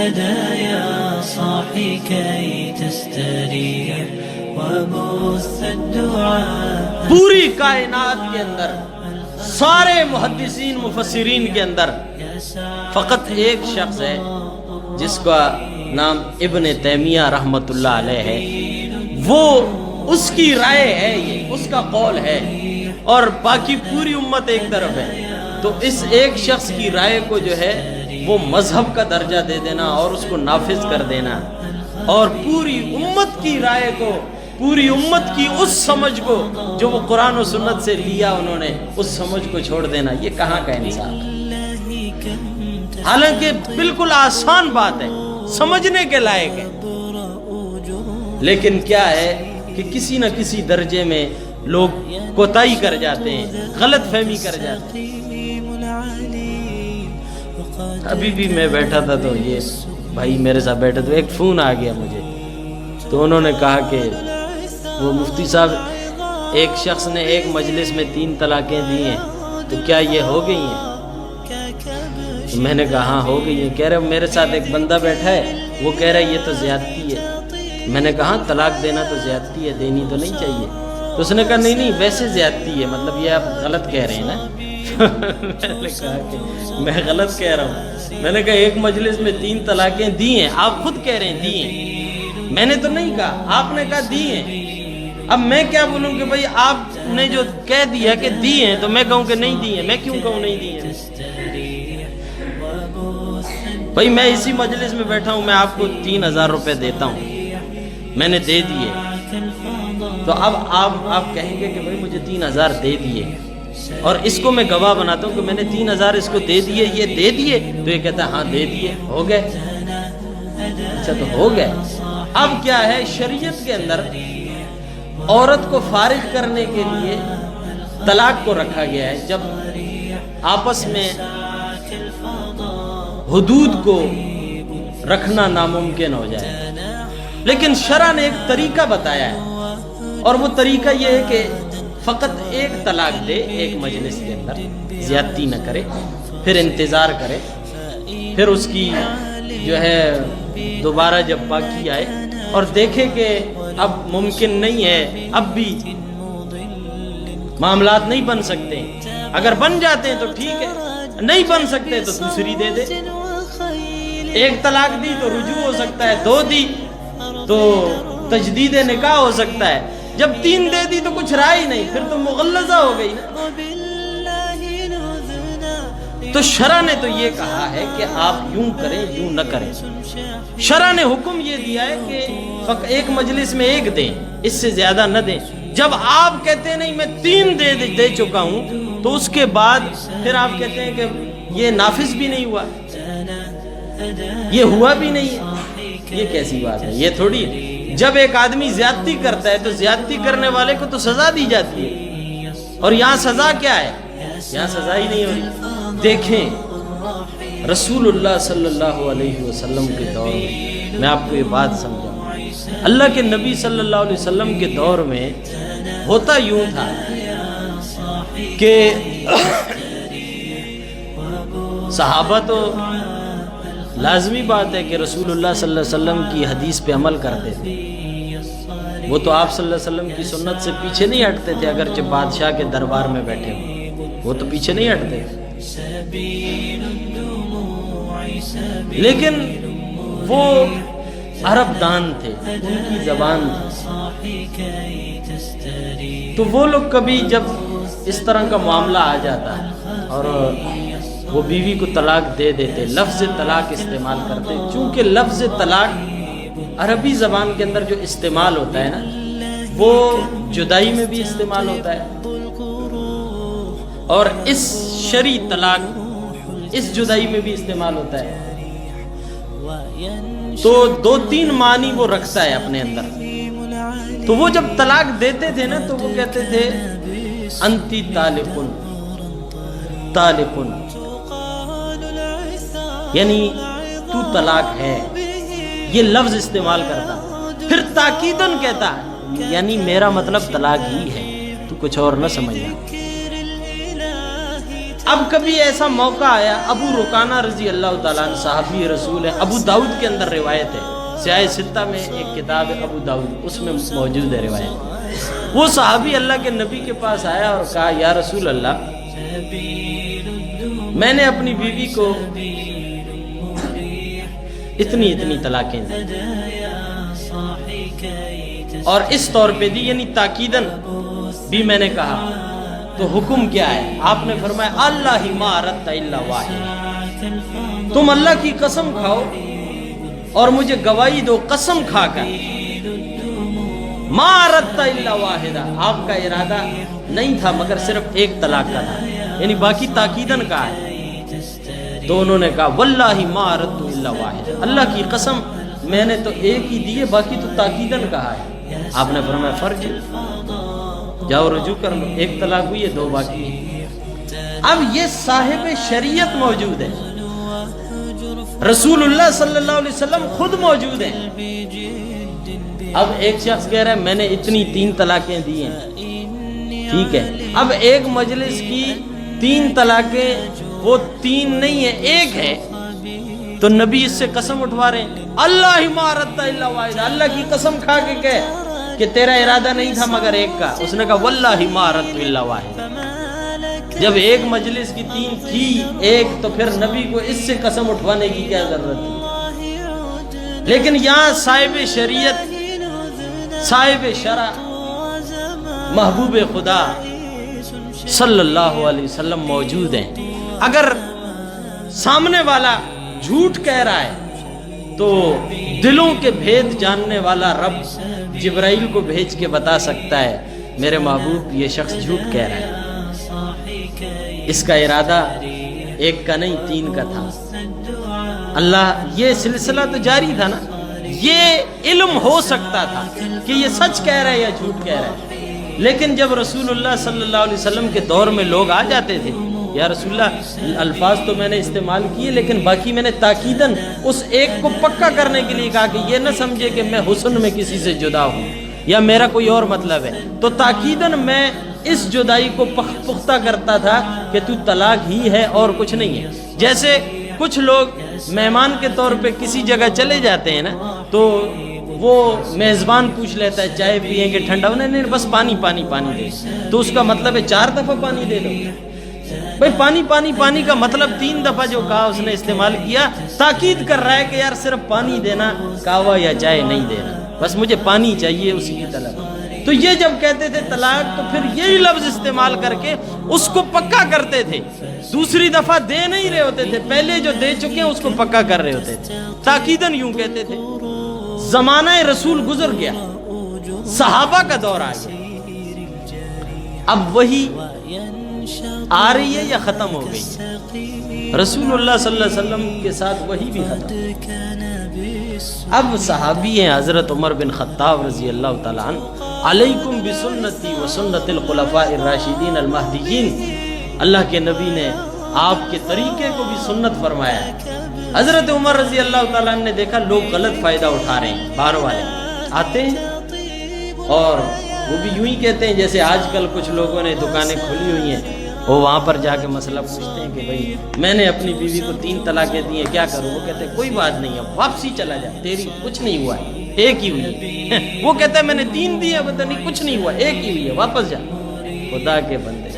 هدايا صاحي كي تستريح وبث الدعاء. پوری کائنات کے اندر سارے محدثین مفسرین کے اندر فقط ایک شخص ہے جس کا نام ابن تیمیہ رحمۃ اللہ علیہ ہے، وہ اس کی رائے ہے، یہ اس کا قول ہے، اور باقی پوری امت ایک طرف ہے. تو اس ایک شخص کی رائے کو جو ہے وہ مذہب کا درجہ دے دینا اور اس کو نافذ کر دینا، اور پوری امت کی رائے کو، پوری امت کی اس سمجھ کو جو وہ قرآن و سنت سے لیا انہوں نے، اس سمجھ کو چھوڑ دینا، یہ کہاں کا انصاف ہے؟ حالانکہ بالکل آسان بات ہے، سمجھنے کے لائق ہے، لیکن کیا ہے کہ کسی نہ کسی درجے میں لوگ کوتاہی کر جاتے ہیں، غلط فہمی کر جاتے ہیں. ابھی بھی میں بیٹھا تھا تو یہ بھائی میرے ساتھ بیٹھے تو ایک فون آ گیا مجھے، تو انہوں نے کہا کہ وہ مفتی صاحب ایک شخص نے ایک مجلس میں 3 طلاقیں دی ہیں، تو کیا یہ ہو گئی ہیں؟ تو میں نے کہا ہاں ہو گئی ہیں. کہہ رہے میرے ساتھ ایک بندہ بیٹھا ہے، وہ کہہ رہا ہے یہ تو زیادتی ہے. میں نے کہا طلاق دینا تو زیادتی ہے، دینی تو نہیں چاہیے. تو اس نے کہا نہیں ویسے زیادتی ہے، مطلب یہ آپ غلط کہہ رہے ہیں نا. میں نے کہا کہ میں غلط کہہ رہا ہوں. میں نے کہا ایک مجلس میں 3 طلاقیں دی ہیں، آپ خود کہہ رہے ہیں دی ہیں، میں نے تو نہیں کہا، آپ نے کہا دی ہیں. اب میں کیا بولوں کہ بھائی آپ نے جو کہہ دیا کہ دی ہیں تو میں کہوں کہ نہیں دی ہیں؟ میں کیوں کہوں نہیں دی ہیں؟ بھائی میں اسی مجلس میں بیٹھا ہوں، میں آپ کو 3000 روپے دیتا ہوں، میں نے دے دیے، تو اب آپ کہیں گے کہ بھائی مجھے 3000 دے دیے، اور اس کو میں گواہ بناتا ہوں کہ میں نے 3000 اس کو دے دیے، یہ دے دیے، تو یہ کہتا ہے ہاں دے دیے، ہو گئے. اچھا تو ہو گئے. اب کیا ہے، شریعت کے اندر عورت کو فارغ کرنے کے لیے طلاق کو رکھا گیا ہے جب آپس میں حدود کو رکھنا ناممکن ہو جائے. لیکن شرع نے ایک طریقہ بتایا ہے، اور وہ طریقہ یہ ہے کہ فقط ایک طلاق دے ایک مجلس کے اندر، زیادتی نہ کرے، پھر انتظار کرے، پھر اس کی جو ہے دوبارہ جب باقی آئے اور دیکھے کہ اب ممکن نہیں ہے، اب بھی معاملات نہیں بن سکتے، اگر بن جاتے ہیں تو ٹھیک ہے، نہیں بن سکتے تو دوسری دے دے. ایک طلاق دی تو رجوع ہو سکتا ہے، 2 دی تو تجدید نکاح ہو سکتا ہے، جب 3 دے دی تو کچھ رہا ہی نہیں، پھر تو مغلظہ ہو گئی نا. تو شرع نے تو یہ کہا ہے کہ آپ یوں کریں یوں نہ کریں. شرع نے حکم یہ دیا ہے کہ ایک مجلس میں 1 دیں، اس سے زیادہ نہ دیں. جب آپ کہتے ہیں نہیں میں 3 دے چکا ہوں، تو اس کے بعد پھر آپ کہتے ہیں کہ یہ نافذ بھی نہیں ہوا، یہ ہوا بھی نہیں. یہ کیسی بات ہے؟ یہ تھوڑی ہے. جب ایک آدمی زیادتی کرتا ہے تو زیادتی کرنے والے کو تو سزا دی جاتی ہے، اور یہاں سزا کیا ہے؟ یہاں سزا ہی نہیں ہو رہی. دیکھیں رسول اللہ صلی اللہ علیہ وسلم کے دور میں، میں آپ کو یہ بات سمجھاؤں، اللہ کے نبی صلی اللہ علیہ وسلم کے دور میں ہوتا یوں تھا کہ صحابہ تو لازمی بات ہے کہ رسول اللہ صلی اللہ علیہ وسلم کی حدیث پہ عمل کرتے تھے، وہ تو آپ صلی اللہ علیہ وسلم کی سنت سے پیچھے نہیں ہٹتے تھے، اگرچہ بادشاہ کے دربار میں بیٹھے ہوں وہ تو پیچھے نہیں ہٹتے تھے. لیکن وہ عرب دان تھے، ان کی زبان تھی، تو وہ لوگ کبھی جب اس طرح کا معاملہ آ جاتا اور وہ بیوی کو طلاق دے دیتے، لفظ طلاق استعمال کرتے، چونکہ لفظ طلاق عربی زبان کے اندر جو استعمال ہوتا ہے نا، وہ جدائی میں بھی استعمال ہوتا ہے، اور اس شرعی طلاق اس جدائی میں بھی استعمال ہوتا ہے. تو 2-3 معنی وہ رکھتا ہے اپنے اندر. تو وہ جب طلاق دیتے تھے نا تو وہ کہتے تھے انتی طالقن، طالقن یعنی تو طلاق ہے، یہ لفظ استعمال کرتا. پھر تاکیدن کہتا یعنی میرا مطلب طلاق ہی ہے، تو کچھ اور نہ سمجھنا. اب کبھی ایسا موقع آیا، ابو رکانہ رضی اللہ تعالیٰ عنہ صحابی رسول ہے، ابو داؤد کے اندر روایت ہے، سیاہ ستہ میں ایک کتاب ہے ابو داؤد، اس میں موجود ہے روایت۔ وہ صحابی اللہ کے نبی کے پاس آیا اور کہا یا رسول اللہ، میں نے اپنی بیوی کو اتنی طلاقیں دی اور اس طور پہ دی، یعنی تاکیدن بھی میں نے کہا، تو حکم کیا ہے؟ آپ نے فرمایا اللہ ما اردت الا واحد، تم اللہ کی قسم کھاؤ اور مجھے گواہی دو قسم کھا کر، ما اردت الا واحد، آپ کا ارادہ نہیں تھا مگر صرف ایک طلاق کا تھا، یعنی باقی تاکیدن کہا ہے۔ تو انہوں نے کہا واللہ ما اردت الا واحد، اللہ کی قسم میں نے تو ایک ہی دی ہے، باقی تو تاکیدن کہا ہے۔ آپ نے فرمایا فرج، جاؤ رجوع کر لو، ایک طلاق ہوئی ہے، دو باقی ہے۔ اب یہ صاحب شریعت موجود ہے، رسول اللہ صلی اللہ علیہ وسلم خود موجود ہیں۔ اب ایک شخص کہہ رہا ہے میں نے اتنی 3 طلاقیں دی ہیں، ٹھیک ہے، اب ایک مجلس کی 3 طلاقیں وہ 3 نہیں ہے، ایک ہے، تو نبی اس سے قسم اٹھوا رہے ہیں اللہ ما اردت الا واحد، اللہ کی قسم کھا کے کہہ کہ تیرا ارادہ نہیں تھا مگر ایک کا۔ اس نے کہا واللہ ما اردت الا واحد، جب ایک مجلس کی 3 تھی ایک، تو پھر نبی کو اس سے قسم اٹھوانے کی کیا ضرورت تھی؟ لیکن یہاں صاحب شریعت، صاحب شرع، محبوب خدا صلی اللہ علیہ وسلم موجود ہیں۔ اگر سامنے والا جھوٹ کہہ رہا ہے تو دلوں کے بھید جاننے والا رب جبرائیل کو بھیج کے بتا سکتا ہے میرے محبوب یہ شخص جھوٹ کہہ رہا ہے، اس کا ارادہ ایک کا نہیں 3 کا تھا۔ اللہ، یہ سلسلہ تو جاری تھا نا، یہ علم ہو سکتا تھا کہ یہ سچ کہہ رہا ہے یا جھوٹ کہہ رہا ہے، لیکن جب رسول اللہ صلی اللہ علیہ وسلم کے دور میں لوگ آ جاتے تھے، یا رسول اللہ الفاظ تو میں نے استعمال کیے لیکن باقی میں نے تاکیدن اس ایک کو پکا کرنے کے لیے کہا کہ یہ نہ سمجھے کہ میں حسن میں کسی سے جدا ہوں یا میرا کوئی اور مطلب ہے، تو تاکیدن میں اس جدائی کو پختہ کرتا تھا کہ تو طلاق ہی ہے اور کچھ نہیں ہے۔ جیسے کچھ لوگ مہمان کے طور پہ کسی جگہ چلے جاتے ہیں نا، تو وہ میزبان پوچھ لیتا ہے چائے پیئیں گے ٹھنڈا، نہیں بس پانی دے، تو اس کا مطلب ہے 4 دفعہ پانی دے دو۔ بھئی پانی کا مطلب 3 دفعہ جو کہا اس نے استعمال کیا، تاکید کر رہا ہے کہ یار صرف پانی دینا، کہوا یا چائے نہیں دینا، بس مجھے پانی چاہیے، اسی کی طلب۔ تو یہ جب کہتے تھے طلاق، تو پھر یہی لفظ استعمال کر کے اس کو پکا کرتے تھے، دوسری دفعہ دے نہیں رہے ہوتے تھے، پہلے جو دے چکے ہیں اس کو پکا کر رہے ہوتے تھے، تاکیدن یوں کہتے تھے۔ زمانہ رسول گزر گیا، صحابہ کا دور آ گیا، اب وہی آ رہی ہے یا ختم ہو گئی؟ رسول اللہ صلی اللہ علیہ وسلم کے ساتھ وہی بھی ختم۔ اب صحابی ہیں حضرت عمر بن خطاب رضی اللہ تعالیٰ عنہ، علیکم بسنتی و سنت الخلفاء الراشدین المہدیین، اللہ کے نبی نے آپ کے طریقے کو بھی سنت فرمایا ہے۔ حضرت عمر رضی اللہ تعالیٰ عنہ نے دیکھا لوگ غلط فائدہ اٹھا رہے ہیں، باہر والے آتے ہیں اور وہ بھی یوں ہی کہتے ہیں جیسے آج کل کچھ لوگوں نے دکانیں کھلی ہوئی ہیں، وہ وہاں پر جا کے مسئلہ پوچھتے ہیں کہ بھئی میں نے اپنی بیوی کو 3 طلاقیں دی ہیں، کیا کروں؟ وہ کہتے ہیں کوئی بات نہیں ہے، واپسی چلا جا، تیری کچھ نہیں ہوا ہے، ایک ہی ہوئی ہے۔ وہ کہتا ہے میں نے 3 دی ہے، پتہ نہیں کچھ نہیں ہوا، ایک ہی ہوئی ہے، واپس جا۔ خدا کے بندے،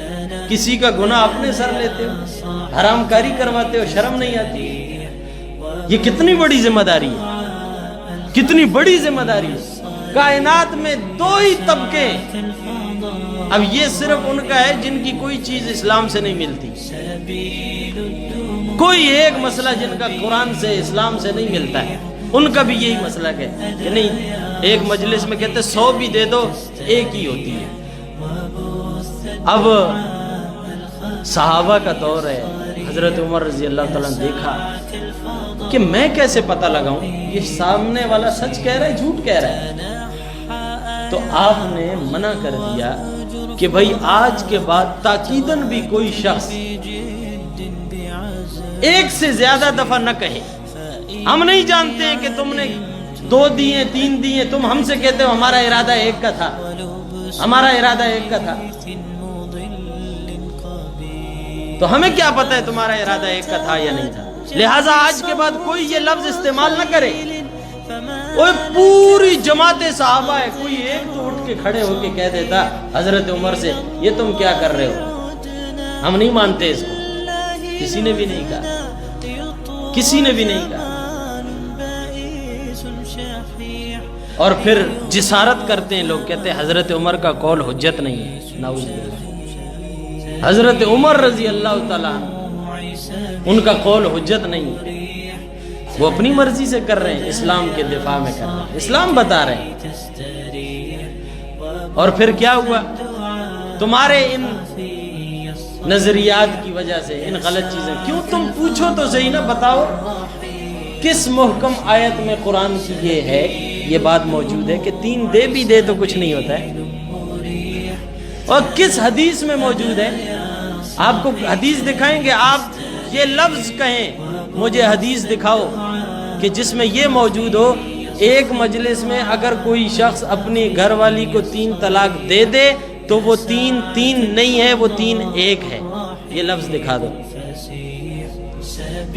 کسی کا گناہ اپنے سر لیتے ہو، حرام کاری کرواتے ہو، شرم نہیں آتی؟ یہ کتنی بڑی ذمہ داری ہے، کتنی بڑی ذمہ داری ہے۔ کائنات میں 2 ہی طبقے، اب یہ صرف ان کا ہے جن کی کوئی چیز اسلام سے نہیں ملتی، کوئی ایک مسئلہ جن کا قرآن سے اسلام سے نہیں ملتا ہے، ان کا بھی یہی مسئلہ ہے کہ نہیں، ایک مجلس میں کہتے 100 بھی دے دو ایک ہی ہوتی ہے۔ اب صحابہ کا دور ہے، حضرت عمر رضی اللہ تعالیٰ نے دیکھا کہ میں کیسے پتہ لگاؤں یہ سامنے والا سچ کہہ رہا ہے جھوٹ کہہ رہا ہے، تو آپ نے منع کر دیا کہ بھائی آج کے بعد تاکیدن بھی کوئی شخص ایک سے زیادہ دفعہ نہ کہے، ہم نہیں جانتے ہیں کہ تم نے 2 دیے 3 دیے، تم ہم سے کہتے ہو ہمارا ارادہ ایک کا تھا، ہمارا ارادہ ایک کا تھا۔ تو ہمیں کیا پتہ ہے تمہارا ارادہ ایک کا تھا یا نہیں تھا؟ لہٰذا آج کے بعد کوئی یہ لفظ استعمال نہ کرے. وہ پوری جماعت صحابہ ہے، کوئی ایک تو اٹھ کے کھڑے ہو کے کہہ دیتا حضرت عمر سے یہ تم کیا کر رہے ہو، ہم نہیں مانتے اس کو. کسی نے بھی نہیں کہا، کسی نے بھی نہیں کہا. اور پھر جسارت کرتے ہیں لوگ، کہتے ہیں حضرت عمر کا قول حجت نہیں ہے. نعوذ باللہ، حضرت عمر رضی اللہ تعالیٰ ان کا قول حجت نہیں ہے. وہ اپنی مرضی سے کر رہے ہیں، اسلام کے دفاع میں کر رہے ہیں، اسلام بتا رہے ہیں. اور پھر کیا ہوا؟ تمہارے ان نظریات کی وجہ سے، ان غلط چیزیں، کیوں تم پوچھو تو صحیح نہ، بتاؤ کس محکم آیت میں قرآن کی یہ ہے، یہ بات موجود ہے کہ 3 دے بھی دے تو کچھ نہیں ہوتا ہے؟ اور کس حدیث میں موجود ہے؟ آپ کو حدیث دکھائیں گے، آپ یہ لفظ کہیں مجھے حدیث دکھاؤ کہ جس میں یہ موجود ہو ایک مجلس میں اگر کوئی شخص اپنی گھر والی کو 3 طلاق دے دے تو وہ 3 نہیں ہے، وہ 3 1 ہے. یہ لفظ دکھا دو.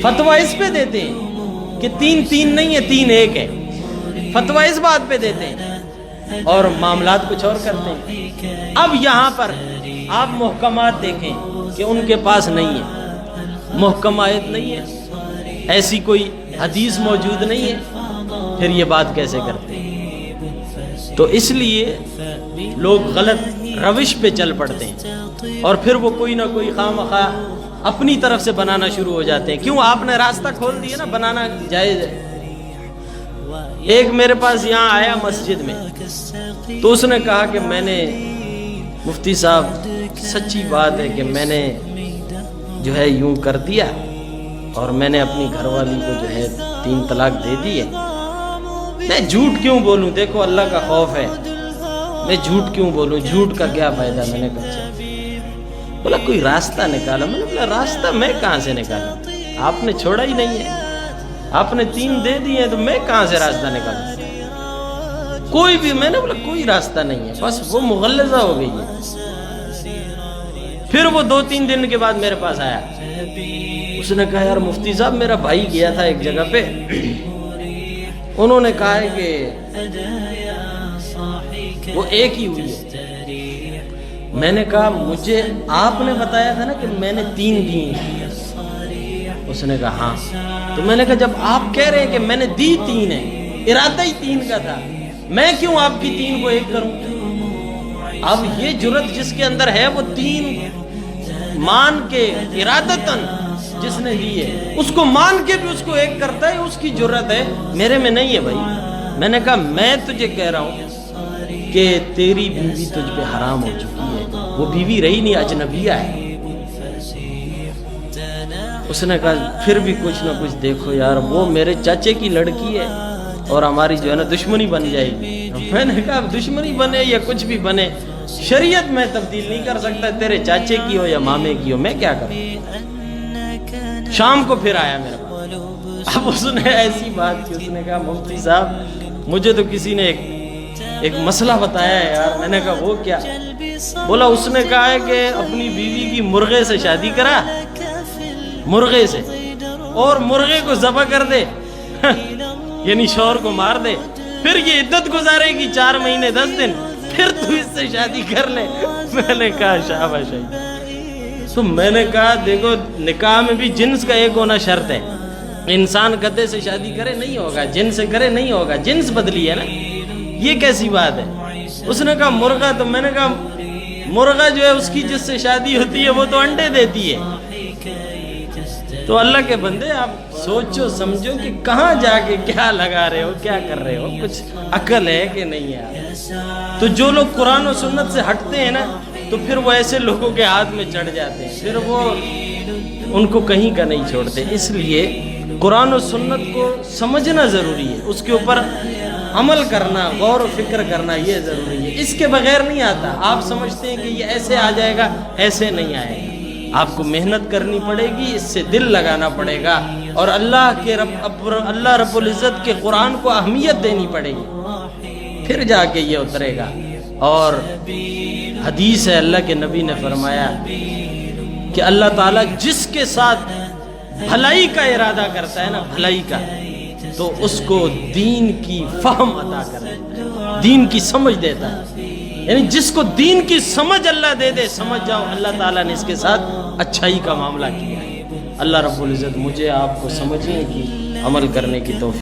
فتویٰ اس پہ دیتے ہیں کہ 3 نہیں ہے، 3 1 ہے. فتویٰ اس بات پہ دیتے ہیں اور معاملات کچھ اور کرتے ہیں. اب یہاں پر آپ محکمات دیکھیں کہ ان کے پاس نہیں ہے، محکم آیت نہیں ہے، ایسی کوئی حدیث موجود نہیں ہے، پھر یہ بات کیسے کرتے ہیں؟ تو اس لیے لوگ غلط روش پہ چل پڑتے ہیں اور پھر وہ کوئی نہ کوئی خواہ اپنی طرف سے بنانا شروع ہو جاتے ہیں. کیوں؟ آپ نے راستہ کھول دیا نا، بنانا جائز ہے. ایک میرے پاس یہاں آیا مسجد میں، تو اس نے کہا کہ میں نے مفتی صاحب سچی بات ہے کہ میں نے جو ہے یوں کر دیا اور میں نے اپنی گھر والی کو جو ہے 3 طلاق دے دی ہے. میں جھوٹ کیوں بولوں؟ دیکھو اللہ کا خوف ہے، میں جھوٹ کیوں بولوں؟ جھوٹ کا کیا فائدہ؟ میں نے کہا بولا کوئی راستہ نکالا. میں نے بولا راستہ میں کہاں سے نکالوں؟ آپ نے چھوڑا ہی نہیں ہے، آپ نے 3 دے دیے ہیں تو میں کہاں سے راستہ نکالوں؟ کوئی بھی. میں نے بولا کوئی راستہ نہیں ہے، بس وہ مغلظہ ہو گئی ہے. پھر وہ 2-3 دن کے بعد میرے پاس آیا، اس نے کہا یار مفتی صاحب میرا بھائی گیا تھا ایک جگہ پہ، انہوں نے کہا ہے کہ وہ 1 ہی ہوئی ہے. میں نے کہا مجھے آپ نے بتایا تھا نا کہ میں نے 3 دی. اس نے کہا ہاں. تو میں نے کہا جب آپ کہہ رہے ہیں کہ میں نے دی 3 ہے، ارادہ ہی 3 کا تھا، میں کیوں آپ کی 3 کو 1 کروں؟ اب یہ جرت جس کے اندر ہے وہ 3 مان کے ارادتاً جس نے دی ہے اس کو مان کے بھی اس کو 1 کرتا ہے، اس کی جرت ہے، میرے میں نہیں ہے بھائی. میں نے کہا میں تجھے کہہ رہا ہوں کہ تیری بیوی تجھ پہ حرام ہو چکی ہے، وہ بیوی رہی نہیں، اجنبیہ ہے. اس نے کہا پھر بھی کچھ نہ کچھ دیکھو یار، وہ میرے چاچے کی لڑکی ہے اور ہماری جو ہے نا دشمنی بن جائے گی. میں نے کہا دشمنی بنے یا کچھ بھی بنے، شریعت میں تبدیل نہیں کر سکتا، تیرے چاچے کی ہو یا مامے کی ہو، میں کیا کروں؟ شام کو پھر آیا میرے پاس. اب اس نے ایسی بات کی، اس نے کہا مفتی صاحب مجھے تو کسی نے ایک مسئلہ بتایا ہے یار. میں نے کہا وہ کیا؟ بولا اس نے کہا ہے کہ اپنی بیوی کی مرغے سے شادی کرا، مرغے سے، اور مرغے کو ذبح کر دے یعنی شوہر کو مار دے، پھر یہ عدت گزارے گی 4 مہینے 10 دن، پھر تو اس سے شادی کر لے. میں نے کہا شاباش. تو میں نے کہا دیکھو نکاح میں بھی جنس کا 1 ہونا شرط ہے. انسان گدھے سے شادی کرے نہیں ہوگا، جن سے کرے نہیں ہوگا، جنس بدلی ہے نا، یہ کیسی بات ہے؟ اس نے کہا مرغا. تو میں نے کہا مرغا جو ہے اس کی جس سے شادی ہوتی ہے وہ تو انڈے دیتی ہے. تو اللہ کے بندے آپ سوچو سمجھو کہ کہاں جا کے کیا لگا رہے ہو، کیا کر رہے ہو، کچھ عقل ہے کہ نہیں ہے؟ تو جو لوگ قرآن و سنت سے ہٹتے ہیں نا تو پھر وہ ایسے لوگوں کے ہاتھ میں چڑھ جاتے ہیں، پھر وہ ان کو کہیں کا نہیں چھوڑتے. اس لیے قرآن و سنت کو سمجھنا ضروری ہے، اس کے اوپر عمل کرنا، غور و فکر کرنا یہ ضروری ہے. اس کے بغیر نہیں آتا. آپ سمجھتے ہیں کہ یہ ایسے آ جائے گا، ایسے نہیں آئے گا. آپ کو محنت کرنی پڑے گی، اس سے دل لگانا پڑے گا، اور اللہ رب العزت کے قرآن کو اہمیت دینی پڑے گی، پھر جا کے یہ اترے گا. اور حدیث ہے، اللہ کے نبی نے فرمایا کہ اللہ تعالیٰ جس کے ساتھ بھلائی کا ارادہ کرتا ہے نا، بھلائی کا، تو اس کو دین کی فہم عطا کر دیتا ہے، دین کی سمجھ دیتا ہے. یعنی جس کو دین کی سمجھ اللہ دے دے، سمجھ جاؤ اللہ تعالیٰ نے اس کے ساتھ اچھائی کا معاملہ کیا ہے. اللہ رب العزت مجھے آپ کو سمجھنے کی، عمل کرنے کی توفیق